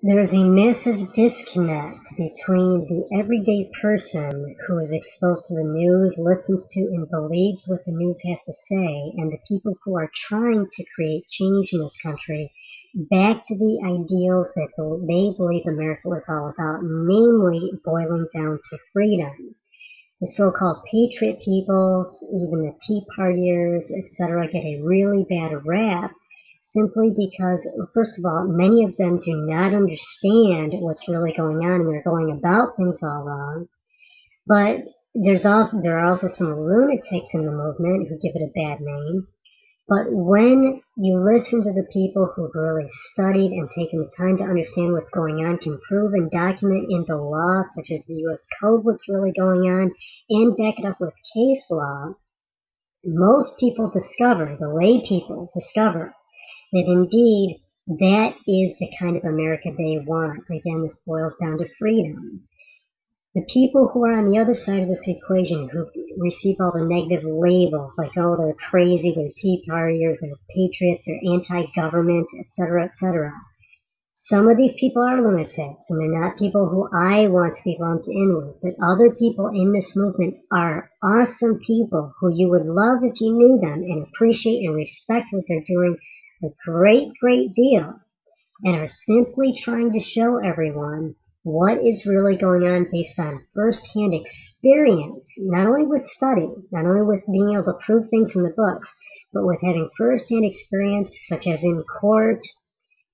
There is a massive disconnect between the everyday person who is exposed to the news, listens to and believes what the news has to say, and the people who are trying to create change in this country back to the ideals that they believe America was all about, namely boiling down to freedom. The so-called patriot peoples, even the Tea Partiers, etc., get a really bad rap simply because, first of all, many of them do not understand what's really going on and they're going about things all wrong. But there are also some lunatics in the movement who give it a bad name. But when you listen to the people who've really studied and taken the time to understand what's going on, can prove and document in the law, such as the U.S. Code, what's really going on, and back it up with case law, most people discover, the lay people discover, that indeed that is the kind of America they want. Again, this boils down to freedom. The people who are on the other side of this equation, who receive all the negative labels, like, oh, they're crazy, they're Tea Partiers, they're patriots, they're anti-government, etc., etc. Some of these people are lunatics, and they're not people who I want to be lumped in with, but other people in this movement are awesome people who you would love if you knew them and appreciate and respect what they're doing a great, great deal, and are simply trying to show everyone what is really going on based on first-hand experience, not only with study, not only with being able to prove things in the books, but with having first-hand experience, such as in court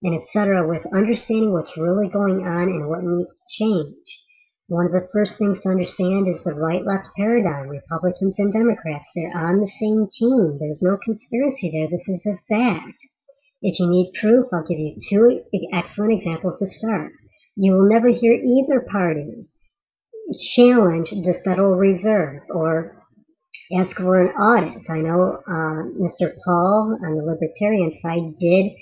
and etc., with understanding what's really going on and what needs to change. One of the first things to understand is the right-left paradigm. Republicans and Democrats, they're on the same team. There's no conspiracy there. This is a fact. If you need proof, I'll give you two excellent examples to start. You will never hear either party challenge the Federal Reserve or ask for an audit. I know Mr. Paul on the Libertarian side did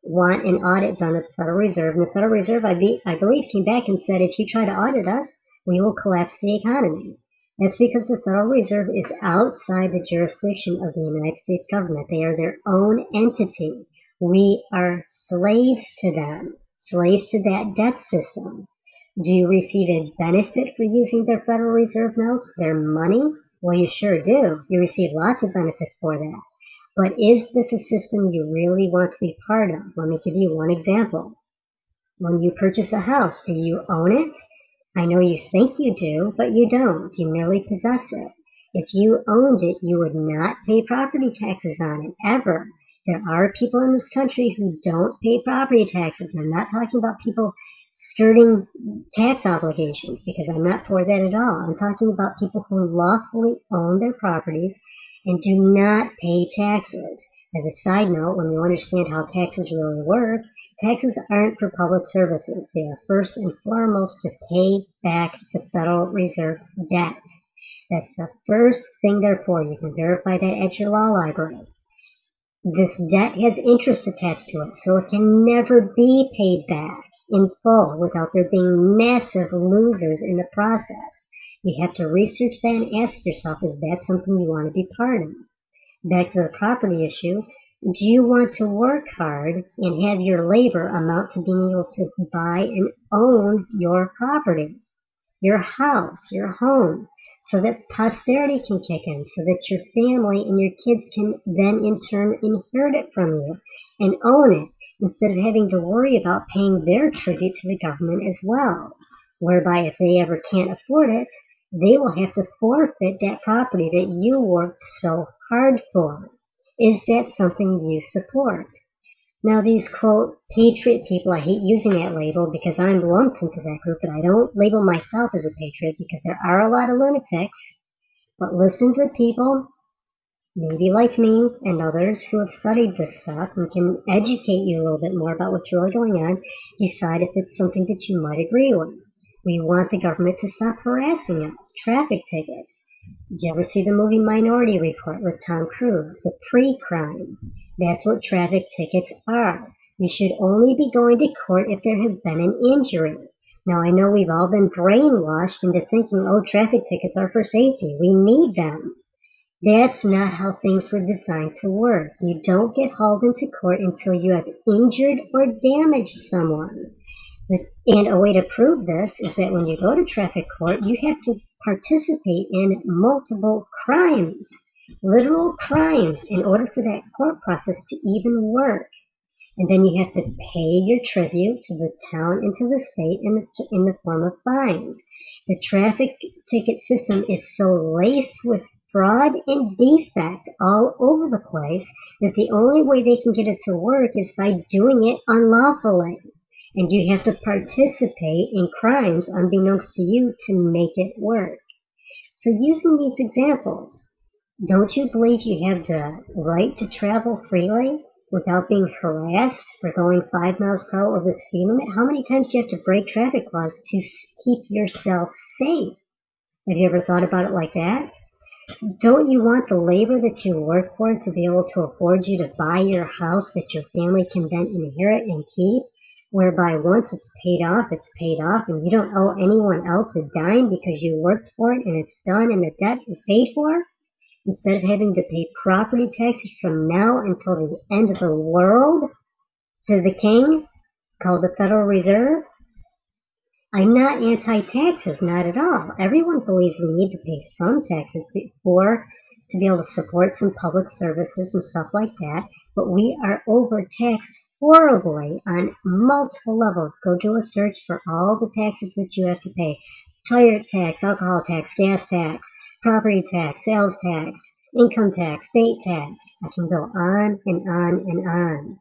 want an audit done at the Federal Reserve, and the Federal Reserve, I believe, came back and said, if you try to audit us, we will collapse the economy. That's because the Federal Reserve is outside the jurisdiction of the United States government. They are their own entity. We are slaves to them, slaves to that debt system. Do you receive a benefit for using their Federal Reserve notes, their money? Well, you sure do. You receive lots of benefits for that. But is this a system you really want to be part of? Let me give you one example. When you purchase a house, do you own it? I know you think you do, but you don't. You merely possess it. If you owned it, you would not pay property taxes on it, ever. There are people in this country who don't pay property taxes. And I'm not talking about people skirting tax obligations, because I'm not for that at all. I'm talking about people who lawfully own their properties and do not pay taxes. As a side note, when you understand how taxes really work, taxes aren't for public services. They are first and foremost to pay back the Federal Reserve debt. That's the first thing they're for. You can verify that at your law library. This debt has interest attached to it, so it can never be paid back in full without there being massive losers in the process. You have to research that and ask yourself, is that something you want to be part of? Back to the property issue, do you want to work hard and have your labor amount to being able to buy and own your property, your house, your home, so that posterity can kick in, so that your family and your kids can then in turn inherit it from you and own it, instead of having to worry about paying their tribute to the government as well, whereby if they ever can't afford it, they will have to forfeit that property that you worked so hard for. Is that something you support? Now, these, quote, patriot people, I hate using that label because I'm lumped into that group, but I don't label myself as a patriot because there are a lot of lunatics. But listen to the people, maybe like me and others who have studied this stuff and can educate you a little bit more about what's really going on, decide if it's something that you might agree with. We want the government to stop harassing us. Traffic tickets. Did you ever see the movie Minority Report with Tom Cruise? The pre-crime. That's what traffic tickets are. You should only be going to court if there has been an injury. Now, I know we've all been brainwashed into thinking, oh, traffic tickets are for safety. We need them. That's not how things were designed to work. You don't get hauled into court until you have injured or damaged someone. And a way to prove this is that when you go to traffic court, you have to participate in multiple crimes, literal crimes, in order for that court process to even work. And then you have to pay your tribute to the town and to the state in the form of fines. The traffic ticket system is so laced with fraud and defect all over the place that the only way they can get it to work is by doing it unlawfully. And you have to participate in crimes unbeknownst to you to make it work. So using these examples, don't you believe you have the right to travel freely without being harassed for going 5 miles per hour over the speed limit? How many times do you have to break traffic laws to keep yourself safe? Have you ever thought about it like that? Don't you want the labor that you work for to be able to afford you to buy your house that your family can then inherit and keep? Whereby once it's paid off, and you don't owe anyone else a dime because you worked for it and it's done and the debt is paid for? Instead of having to pay property taxes from now until the end of the world to the king, called the Federal Reserve? I'm not anti-taxes, not at all. Everyone believes we need to pay some taxes to be able to support some public services and stuff like that, but we are overtaxed horribly on multiple levels. Go do a search for all the taxes that you have to pay. Tire tax, alcohol tax, gas tax, property tax, sales tax, income tax, state tax. I can go on and on and on.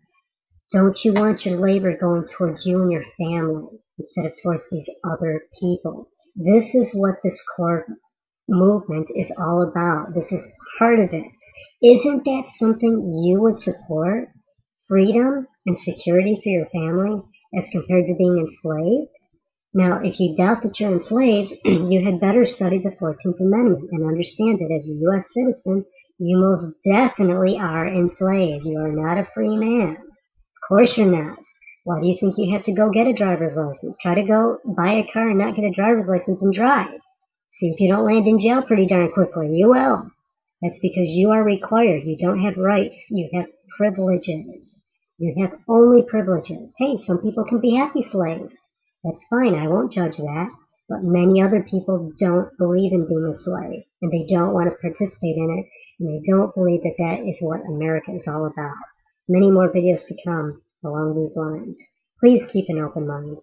Don't you want your labor going towards you and your family instead of towards these other people? This is what this core movement is all about. This is part of it. Isn't that something you would support? Freedom and security for your family as compared to being enslaved? Now, if you doubt that you're enslaved, you had better study the 14th Amendment and understand that as a U.S. citizen, you most definitely are enslaved. You are not a free man. Of course you're not. Why do you think you have to go get a driver's license? Try to go buy a car and not get a driver's license and drive. See if you don't land in jail pretty darn quickly. You will. That's because you are required. You don't have rights. You have privileges. You have only privileges. Hey, some people can be happy slaves. That's fine. I won't judge that. But many other people don't believe in being a slave, and they don't want to participate in it, and they don't believe that that is what America is all about. Many more videos to come along these lines. Please keep an open mind.